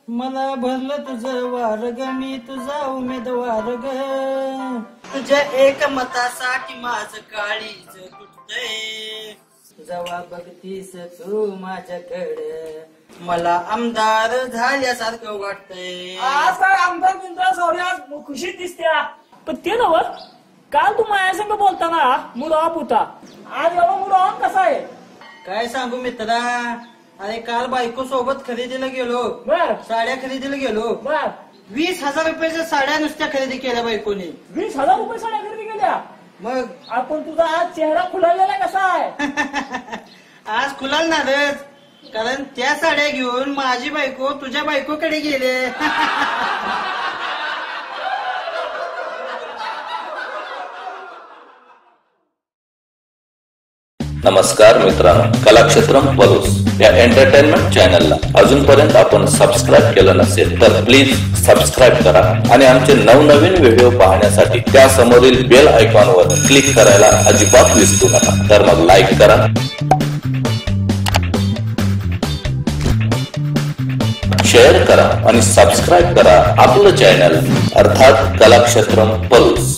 मला भरलं तुझं वारग, मी तुझा उमेदवार ग. तुझ्या एक मतासाठी माझं काळीज तुटतंय. जेव्हा बघतीस तू माझ्याकडे मला आमदार झाल्यासारखं वाटतंय. आज काय आमदार बिंदार सौर्या खुशीत दिसत्या. पण ते नव्ह, काल तू माझ्या संग बोलताना मूड ऑफ होता. आज एवढा मूड ऑन कसा आहे? काय सांगू मित्रा, अरे काल बायको सोबत खरेदीला गेलो. बर. साड्या खरेदीला गेलो. बर. 20,000 रुपयाच्या साड्या नुसत्या खरेदी केल्या बायकोने. 20,000 रुपये साड्या खरेदी केल्या. मग आपण तुझा आज चेहरा खुलवलेला कसा आहे? आज खुलालणारच, कारण त्या साड्या घेऊन माझी बायको तुझ्या बायकोकडे गेले. नमस्कार मित्रांनो, कलाक्षेत्रम पलूस या एंटरटेनमेंट चॅनलला अजूनपर्यंत आपण सबस्क्राईब केलं नसेल तर प्लीज सबस्क्राईब करा आणि आमचे नवनवीन व्हिडिओ पाहण्यासाठी त्या समोरील बेल आयकॉनवर क्लिक करायला अजिबात विसरू नका. तर मग लाईक करा, शेअर करा आणि सबस्क्राईब करा आपलं चॅनल अर्थात कलाक्षेत्रम पलूस.